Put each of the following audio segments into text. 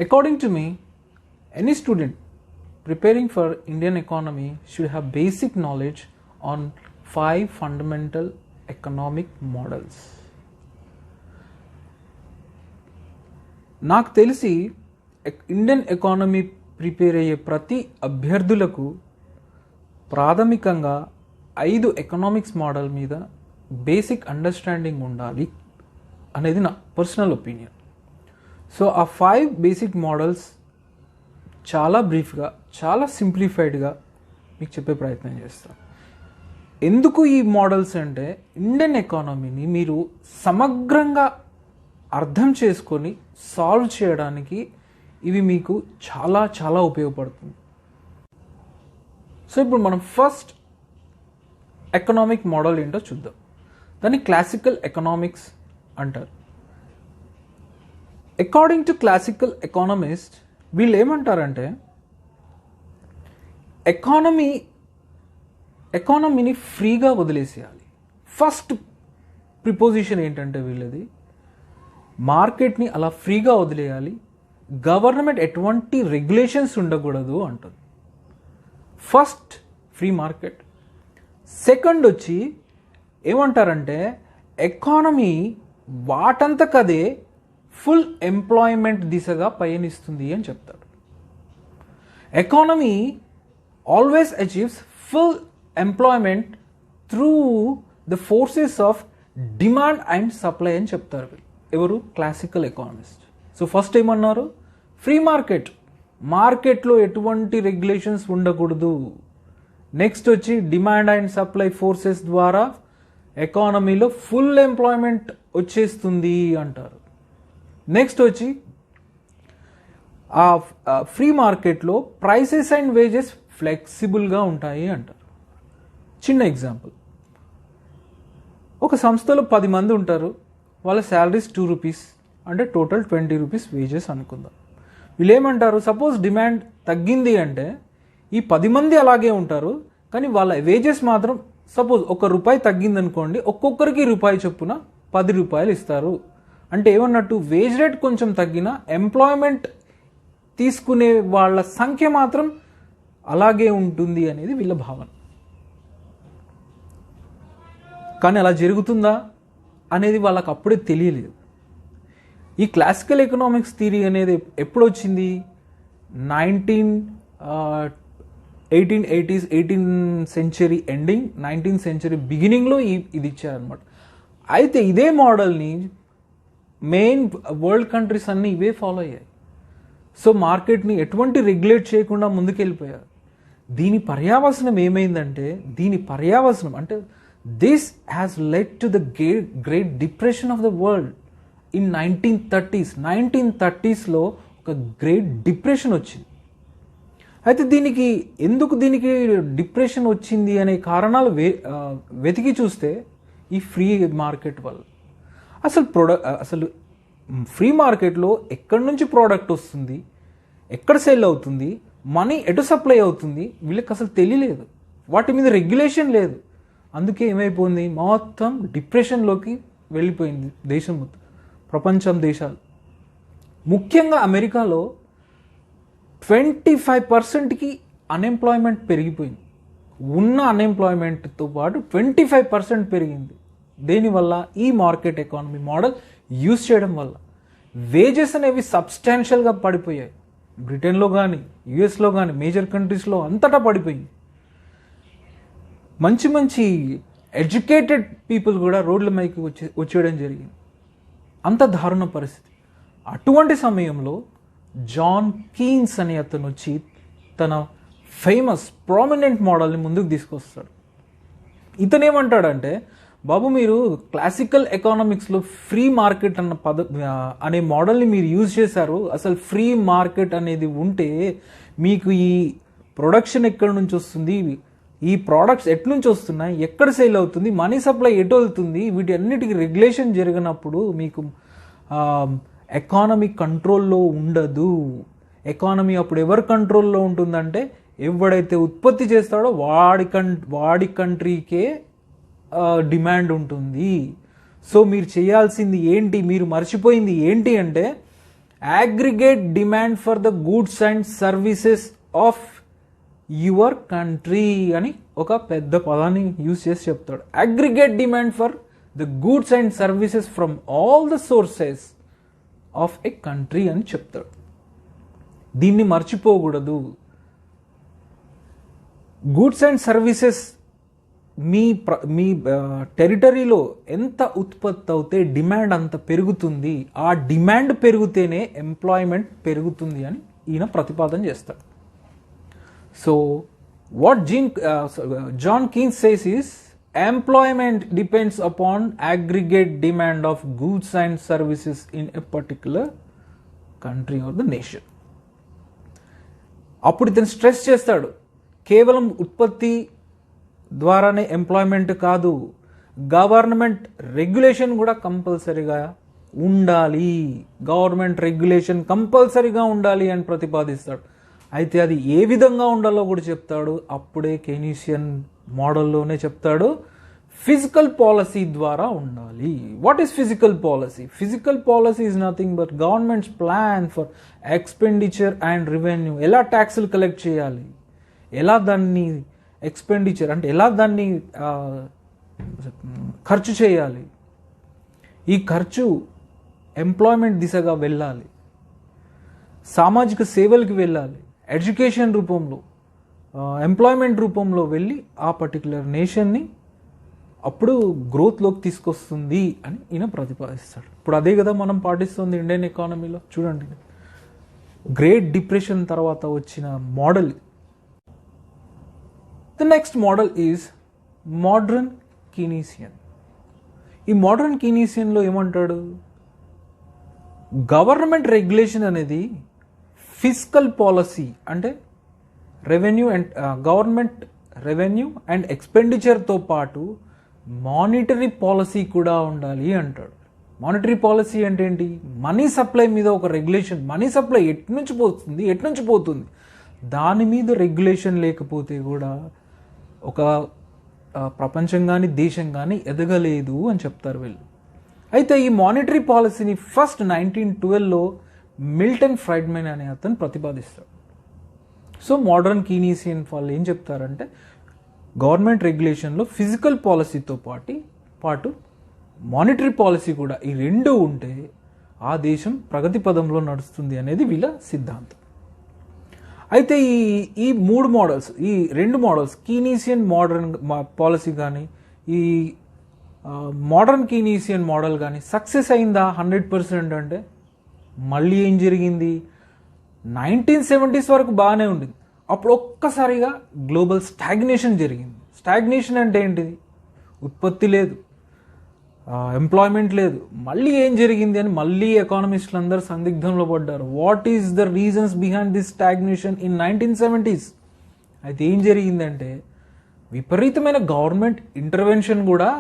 According to me, any student preparing for Indian economy should have basic knowledge on 5 fundamental economic models. నాకు తెలిసి Indian economy prepare అయ్యే ప్రతి అభ్యర్థులకు ప్రాథమికంగా 5 economics model మీద basic understanding ఉండాలి అనేది నా పర్సనల్ ఒపీనియన్. సో ఆ 5 బేసిక్ మోడల్స్ చాలా బ్రీఫ్గా, చాలా సింప్లిఫైడ్గా మీకు చెప్పే ప్రయత్నం చేస్తాను. ఎందుకు ఈ మోడల్స్ అంటే, ఇండియన్ ఎకానమీని మీరు సమగ్రంగా అర్థం చేసుకొని సాల్వ్ చేయడానికి ఇవి మీకు చాలా చాలా ఉపయోగపడుతుంది. సో ఇప్పుడు మనం ఫస్ట్ ఎకనామిక్ మోడల్ ఏంటో చూద్దాం. దాన్ని క్లాసికల్ ఎకనామిక్స్ అంటారు. అకార్డింగ్ టు క్లాసికల్ ఎకానమిస్ట్, వీళ్ళు ఏమంటారంటే ఎకానమీని ఫ్రీగా వదిలేసేయాలి. ఫస్ట్ ప్రిపోజిషన్ ఏంటంటే వీళ్ళది, మార్కెట్ని అలా ఫ్రీగా వదిలేయాలి, గవర్నమెంట్ ఎటువంటి రెగ్యులేషన్స్ ఉండకూడదు అంటుంది. First free market. సెకండ్ వచ్చి ఏమంటారంటే ఎకానమీ వాటంతకదే ఫుల్ ఎంప్లాయ్మెంట్ దిశగా పయనిస్తుంది అని చెప్తారు. Economy always achieves full employment through the forces of demand and supply అని చెప్తారు ఎవరు? Classical economist. సో ఫస్ట్ ఏమన్నారు? ఫ్రీ మార్కెట్, మార్కెట్లో ఎటువంటి రెగ్యులేషన్స్ ఉండకూడదు. నెక్స్ట్ వచ్చి డిమాండ్ అండ్ సప్లై ఫోర్సెస్ ద్వారా ఎకానమీలో ఫుల్ ఎంప్లాయ్మెంట్ వచ్చేస్తుంది అంటారు. నెక్స్ట్ వచ్చి ఆ ఫ్రీ మార్కెట్లో ప్రైసెస్ అండ్ వేజెస్ ఫ్లెక్సిబుల్గా ఉంటాయి అంటారు. చిన్న ఎగ్జాంపుల్, ఒక సంస్థలో 10 మంది ఉంటారు, వాళ్ళ శాలరీస్ 2 రూపీస్, అంటే టోటల్ 20 రూపీస్ వేజెస్ అనుకుందాం. వీళ్ళు ఏమంటారు, సపోజ్ డిమాండ్ తగ్గింది అంటే ఈ 10 మంది అలాగే ఉంటారు, కానీ వాళ్ళ వేజెస్ మాత్రం సపోజ్ ₹1 తగ్గింది అనుకోండి, ఒక్కొక్కరికి రూపాయి చొప్పున 10 రూపాయలు ఇస్తారు. అంటే ఏమన్నట్టు, వేజ్ రేట్ కొంచెం తగ్గినా ఎంప్లాయ్మెంట్ తీసుకునే వాళ్ళ సంఖ్య మాత్రం అలాగే ఉంటుంది అనేది వీళ్ళ భావన. కానీ అలా జరుగుతుందా అనేది వాళ్ళకి అప్పుడే తెలియలేదు. ఈ క్లాసికల్ ఎకనామిక్స్ థియరీ అనేది ఎప్పుడు వచ్చింది? 1880s, 18th century ending, 19th century బిగినింగ్లో ఇది ఇచ్చారనమాట. అయితే ఇదే మోడల్ని మెయిన్ వరల్డ్ కంట్రీస్ అన్నీ ఇవే ఫాలో అయ్యాయి. సో మార్కెట్ని ఎటువంటి రెగ్యులేట్ చేయకుండా ముందుకెళ్ళిపోయారు. దీని పర్యావసనం ఏమైందంటే, అంటే this has led to the great depression of the world in 1930s. 1930sలో ఒక గ్రేట్ డిప్రెషన్ వచ్చింది. అయితే దీనికి డిప్రెషన్ వచ్చింది అనే కారణాలు వెతికి చూస్తే ఈ ఫ్రీ మార్కెట్ వల్ల. అసలు ఫ్రీ మార్కెట్లో ఎక్కడి నుంచి ప్రోడక్ట్ వస్తుంది, ఎక్కడ సేల్ అవుతుంది, మనీ ఎటు సప్లై అవుతుంది, వీళ్ళకి అసలు తెలియలేదు. వాటి మీద రెగ్యులేషన్ లేదు. అందుకే ఏమైపోయింది, మొత్తం డిప్రెషన్లోకి వెళ్ళిపోయింది దేశం మొత్తం, ప్రపంచం దేశాలు. ముఖ్యంగా అమెరికాలో 25%కి అన్ఎంప్లాయ్మెంట్ పెరిగిపోయింది. ఉన్న అన్ఎంప్లాయ్మెంట్తో పాటు 25% పెరిగింది. దేనివల్ల? ఈ మార్కెట్ ఎకానమీ మోడల్ యూజ్ చేయడం వల్ల. వేజెస్ అనేవి సబ్స్టాన్షియల్గా పడిపోయాయి. బ్రిటన్లో కానీ, యుఎస్లో కానీ, మేజర్ కంట్రీస్లో అంతటా పడిపోయింది. మంచి ఎడ్యుకేటెడ్ పీపుల్ కూడా రోడ్ల మీదకి వచ్చేయడం జరిగింది. అంత దారుణ పరిస్థితి. అటువంటి సమయంలో జాన్ కీన్స్ అనే అతను వచ్చి తన ఫేమస్ ప్రామినెంట్ మోడల్ని ముందుకు తీసుకొస్తాడు. ఇతను ఏమంటాడంటే, బాబు మీరు క్లాసికల్ ఎకానమిక్స్లో ఫ్రీ మార్కెట్ అనే మోడల్ని మీరు యూజ్ చేశారు. అసలు ఫ్రీ మార్కెట్ అనేది ఉంటే మీకు ఈ ప్రొడక్షన్ ఎక్కడి నుంచి వస్తుంది, ఈ ప్రోడక్ట్స్ ఎట్నుంచి వస్తున్నాయి, ఎక్కడ సేల్ అవుతుంది, మనీ సప్లై ఎటు వెళ్తుంది, వీటి అన్నిటికీ రెగ్యులేషన్ జరిగినప్పుడు మీకు ఎకానమీ కంట్రోల్లో ఉండదు. ఎకానమీ అప్పుడు ఎవరి కంట్రోల్లో ఉంటుందంటే, ఎవడైతే ఉత్పత్తి చేస్తాడో వాడి కంట్రీకే డిమాండ్ ఉంటుంది. సో మీరు చేయాల్సింది ఏంటి, మీరు మర్చిపోయింది ఏంటి అంటే, aggregate demand for the goods and services of your country అని ఒక పెద్ద పదాన్ని యూజ్ చేసి చెప్తాడు. Aggregate demand for the goods and services from all the sources of a country అని చెప్తాడు. దీన్ని మర్చిపోకూడదు. గూడ్స్ అండ్ సర్వీసెస్ మీ టెరిటరీలో ఎంత ఉత్పత్తి అవుతే డిమాండ్ అంత పెరుగుతుంది. ఆ డిమాండ్ పెరిగితేనే ఎంప్లాయ్మెంట్ పెరుగుతుంది అని ఈయన ప్రతిపాదన చేస్తాడు. So what John Keynes says is employment depends upon aggregate demand of goods and services in a particular country or the nation. అప్పుడు ఇతను స్ట్రెస్ చేస్తాడు, కేవలం ఉత్పత్తి ద్వారానే ఎంప్లాయ్మెంట్ కాదు, గవర్నమెంట్ రెగ్యులేషన్ కూడా కంపల్సరీగా ఉండాలి, గవర్నమెంట్ రెగ్యులేషన్ కంపల్సరీగా ఉండాలి అని ప్రతిపాదిస్తాడు. అయితే అది ఏ విధంగా ఉండాలో కూడా చెప్తాడు. అప్పుడే కేనీషియన్ మోడల్లోనే చెప్తాడు, ఫిజికల్ పాలసీ ద్వారా ఉండాలి. What is physical policy? Physical policy is nothing but governments plan for expenditure and revenue. ఎలా ట్యాక్సులు కలెక్ట్ చేయాలి, ఎలా దాన్ని ఎక్స్పెండిచర్ అంటే ఎలా దాన్ని ఖర్చు చేయాలి, ఈ ఖర్చు ఎంప్లాయ్మెంట్ దిశగా వెళ్ళాలి, సామాజిక సేవలకు వెళ్ళాలి, ఎడ్యుకేషన్ రూపంలో, ఎంప్లాయ్మెంట్ రూపంలో వెళ్ళి ఆ పర్టికులర్ నేషన్ని అప్పుడు గ్రోత్లోకి తీసుకొస్తుంది అని ఈయన ప్రతిపాదిస్తాడు. ఇప్పుడు అదే కదా మనం పాటిస్తుంది ఇండియన్ ఎకానమీలో. చూడండి, గ్రేట్ డిప్రెషన్ తర్వాత వచ్చిన model. The next model is modern Keynesian. ఈ మోడ్రన్ కీనీసియన్లో ఏమంటాడు, గవర్నమెంట్ రెగ్యులేషన్ అనేది ఫిజికల్ పాలసీ అంటే గవర్నమెంట్ రెవెన్యూ అండ్ ఎక్స్పెండిచర్తో పాటు మానిటరీ పాలసీ కూడా ఉండాలి అంటాడు. మానిటరీ పాలసీ అంటే ఏంటి? మనీ సప్లై మీద ఒక రెగ్యులేషన్. మనీ సప్లై ఎట్నుంచి పోతుంది దాని మీద రెగ్యులేషన్ లేకపోతే కూడా ఒక ప్రపంచం కానీ దేశం కానీ ఎదగలేదు అని చెప్తారు వీళ్ళు. అయితే ఈ మానిటరీ పాలసీని ఫస్ట్ 1912లో మిల్టన్ ఫ్రైడ్మన్ అనే అతను ప్రతిపాదిస్తాడు. సో మోడర్న్ కీనీసియన్ వాళ్ళు ఏం చెప్తారంటే, గవర్నమెంట్ రెగ్యులేషన్లో ఫిజికల్ పాలసీతో పాటు మానిటరీ పాలసీ కూడా, ఈ రెండు ఉంటే ఆ దేశం ప్రగతి పదంలో నడుస్తుంది అనేది వీళ్ళ సిద్ధాంతం. అయితే ఈ రెండు మోడల్స్ కీనీసియన్ మోడర్న్ పాలసీ కానీ ఈ మోడర్న్ కీనీసియన్ మోడల్ కానీ సక్సెస్ అయిందా 100% అంటే? మళ్ళీ ఏం జరిగింది, 1970s వరకు బాగానే ఉండింది. అప్పుడు ఒక్కసారిగా గ్లోబల్ స్టాగ్నేషన్ జరిగింది. స్టాగ్నేషన్ అంటే ఏంటిది? ఉత్పత్తి లేదు, ఎంప్లాయ్మెంట్ లేదు. మళ్ళీ ఏం జరిగింది అని మళ్ళీ ఎకానమిస్టులు అందరూ సందిగ్ధంలో పడ్డారు. What is the reasons behind this stagnation in 1970s? అయితే ఏం జరిగిందంటే, విపరీతమైన గవర్నమెంట్ ఇంటర్వెన్షన్ కూడా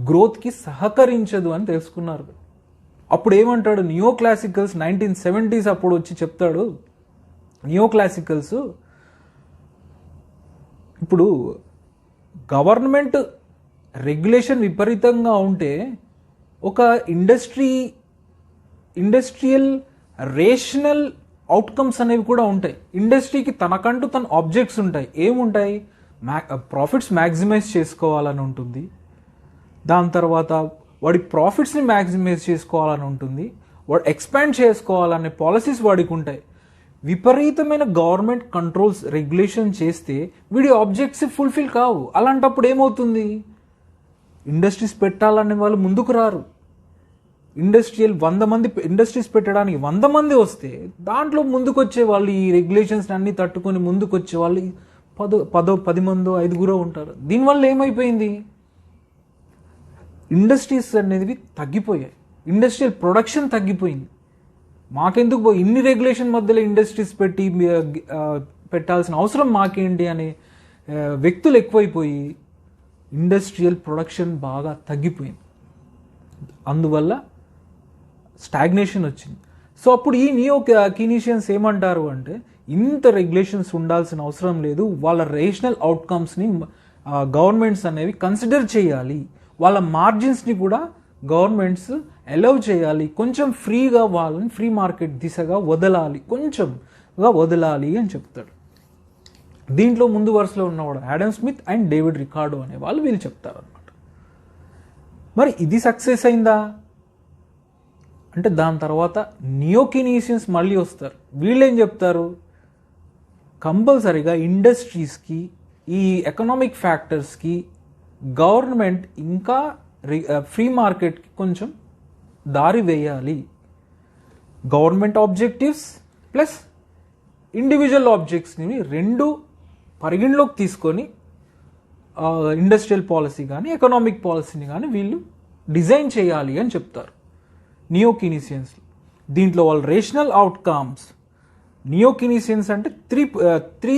గ్రోత్కి సహకరించదు అని తెలుసుకున్నారు. అప్పుడు ఏమంటాడు, నియో క్లాసికల్స్ 1970s అప్పుడు వచ్చి చెప్తాడు, నియో క్లాసికల్స్ ఇప్పుడు గవర్నమెంట్ రెగ్యులేషన్ విపరీతంగా ఉంటే ఒక ఇండస్ట్రియల్ రేషనల్ అవుట్కమ్స్ అనేవి కూడా ఉంటాయి. ఇండస్ట్రీకి తనకంటూ తన ఆబ్జెక్ట్స్ ఉంటాయి. ఏముంటాయి? ప్రాఫిట్స్ మ్యాక్సిమైజ్ చేసుకోవాలని ఉంటుంది, దాని తర్వాత వాడి ప్రాఫిట్స్ని మ్యాక్సిమైజ్ చేసుకోవాలని ఉంటుంది, వాడు ఎక్స్పాండ్ చేసుకోవాలనే పాలసీస్ వాడికి ఉంటాయి. విపరీతమైన గవర్నమెంట్ కంట్రోల్స్ రెగ్యులేషన్ చేస్తే వీడి ఆబ్జెక్ట్స్ ఫుల్ఫిల్ కావు. అలాంటప్పుడు ఏమవుతుంది, ఇండస్ట్రీస్ పెట్టాలనే వాళ్ళు ముందుకు రారు. 100 మంది ఇండస్ట్రీస్ పెట్టడానికి 100 మంది వస్తే దాంట్లో ముందుకు వచ్చే వాళ్ళు, ఈ రెగ్యులేషన్స్ అన్ని తట్టుకొని ముందుకు వచ్చే వాళ్ళు 10 మందో 5గురో ఉంటారు. దీనివల్ల ఏమైపోయింది, ఇండస్ట్రీస్ అనేవి తగ్గిపోయాయి, ఇండస్ట్రియల్ ప్రొడక్షన్ తగ్గిపోయింది. మాకెందుకు ఇన్ని రెగ్యులేషన్ మధ్యలో ఇండస్ట్రీస్ పెట్టాల్సిన అవసరం మాకేంటి అనే వ్యక్తులు ఎక్కువైపోయి ఇండస్ట్రియల్ ప్రొడక్షన్ బాగా తగ్గిపోయింది. అందువల్ల స్టాగ్నేషన్ వచ్చింది. సో అప్పుడు ఈ నియో కీనీషియన్స్ ఏమంటారు అంటే, ఇంత రెగ్యులేషన్స్ ఉండాల్సిన అవసరం లేదు, వాళ్ళ రేషనల్ అవుట్కమ్స్ని గవర్నమెంట్స్ అనేవి కన్సిడర్ చేయాలి, వాళ్ళ మార్జిన్స్ని కూడా గవర్నమెంట్స్ అలౌ చేయాలి, కొంచెం ఫ్రీగా వాళ్ళని ఫ్రీ మార్కెట్ దిశగా వదలాలి, కొంచెంగా వదలాలి అని చెప్తాడు. దీంట్లో ముందు వరుసలో ఉన్నవాడు Adam Smith and David Ricardo అనే వాళ్ళు వీళ్ళు చెప్తారు అనమాట. మరి ఇది సక్సెస్ అయిందా అంటే దాని తర్వాత నియోకినీషియన్స్ మళ్ళీ వస్తారు. వీళ్ళు ఏం చెప్తారు, కంపల్సరీగా ఇండస్ట్రీస్కి ఈ ఎకనామిక్ ఫ్యాక్టర్స్కి గవర్నమెంట్ ఇంకా ఫ్రీ మార్కెట్కి కొంచెం దారి వేయాలి. గవర్నమెంట్ ఆబ్జెక్టివ్స్ ప్లస్ ఇండివిజువల్ ఆబ్జెక్ట్స్ని రెండు పరిగణలోకి తీసుకొని ఇండస్ట్రియల్ పాలసీ కానీ ఎకనామిక్ పాలసీని కానీ వీళ్ళు డిజైన్ చేయాలి అని చెప్తారు నియోకినీషియన్స్. దీంట్లో వాళ్ళు రేషనల్ అవుట్కమ్స్, నియోకినీషియన్స్ అంటే త్రీ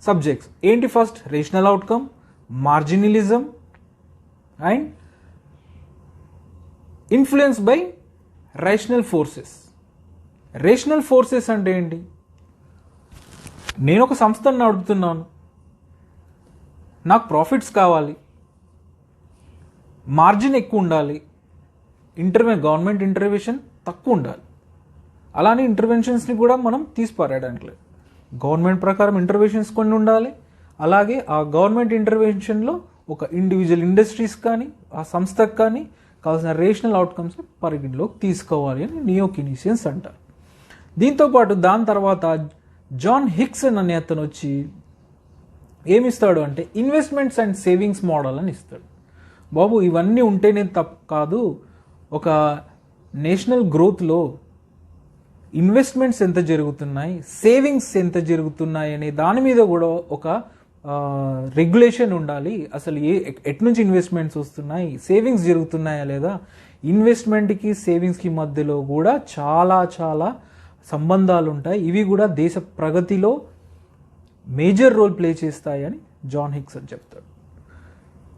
సబ్జెక్ట్స్ ఏంటి, first rational outcome, marginalism and influence by rational forces. Rational forces అంటే ఏంటి, నేను ఒక సంస్థను నడుపుతున్నాను, నాకు ప్రాఫిట్స్ కావాలి, మార్జిన్ ఎక్కువ ఉండాలి, గవర్నమెంట్ ఇంటర్వెన్షన్ తక్కువ ఉండాలి. అలానే ఇంటర్వెన్షన్స్ని కూడా మనం తీసిపారేయడానికి లేదు. గవర్నమెంట్ ప్రకారం ఇంటర్వెన్షన్స్ కొన్ని ఉండాలి, అలాగే ఆ గవర్నమెంట్ ఇంటర్వెన్షన్లో ఒక ఇండివిజువల్ ఇండస్ట్రీస్ కానీ ఆ సంస్థకు కానీ కావాల్సిన రేషనల్ అవుట్కమ్స్ని పరిగణలోకి తీసుకోవాలి అని నియోకినీషియన్స్ అంటారు. దీంతోపాటు దాని తర్వాత జాన్ హిక్సన్ అనే అతను వచ్చి ఏమిస్తాడు అంటే ఇన్వెస్ట్మెంట్స్ అండ్ సేవింగ్స్ మోడల్ అని ఇస్తాడు. బాబు ఇవన్నీ ఉంటేనే తప్పు కాదు, ఒక నేషనల్ గ్రోత్లో ఇన్వెస్ట్మెంట్స్ ఎంత జరుగుతున్నాయి, సేవింగ్స్ ఎంత జరుగుతున్నాయి అనే దాని మీద కూడా ఒక రెగ్యులేషన్ ఉండాలి. అసలు ఎటు నుంచి ఇన్వెస్ట్మెంట్స్ వస్తున్నాయి, సేవింగ్స్ జరుగుతున్నాయా లేదా, ఇన్వెస్ట్మెంట్కి సేవింగ్స్కి మధ్యలో కూడా చాలా చాలా సంబంధాలు ఉంటాయి, ఇవి కూడా దేశ ప్రగతిలో మేజర్ రోల్ ప్లే చేస్తాయని జాన్ హిక్సన్ చెప్తాడు.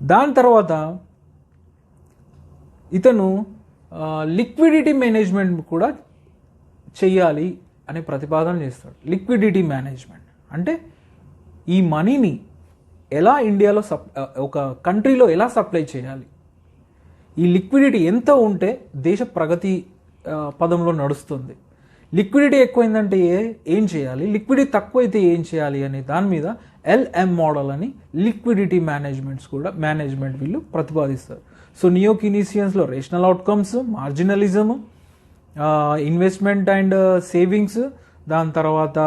దాని తర్వాత ఇతను లిక్విడిటీ మేనేజ్మెంట్ కూడా చెయ్యాలి అనే ప్రతిపాదన చేస్తాడు. లిక్విడిటీ మేనేజ్మెంట్ అంటే ఈ మనీని ఎలా ఇండియాలో ఒక కంట్రీలో ఎలా సప్లై చేయాలి, ఈ లిక్విడిటీ ఎంత ఉంటే దేశ ప్రగతి పదంలో నడుస్తుంది, లిక్విడిటీ ఎక్కువైందంటే ఏం చేయాలి, లిక్విడిటీ తక్కువైతే ఏం చేయాలి అనే దాని మీద LM మోడల్ అని లిక్విడిటీ మేనేజ్మెంట్ వీళ్ళు ప్రతిపాదిస్తారు. సో నియోకినీషియన్స్లో rational outcomes, marginalism, investment and savings, దాని తర్వాత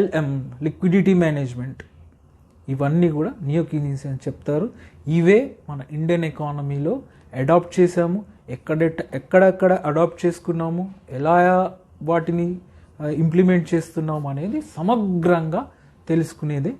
LM లిక్విడిటీ మేనేజ్మెంట్, ఇవన్నీ కూడా నియోకినీషియన్స్ చెప్తారు. ఇవే మన ఇండియన్ ఎకానమీలో అడాప్ట్ చేసాము, ఎక్కడెక్కడ అడాప్ట్ చేసుకున్నాము, ఎలా వాటిని ఇంప్లిమెంట్ చేస్తున్నాము అనేది సమగ్రంగా తెలుసుకునేదే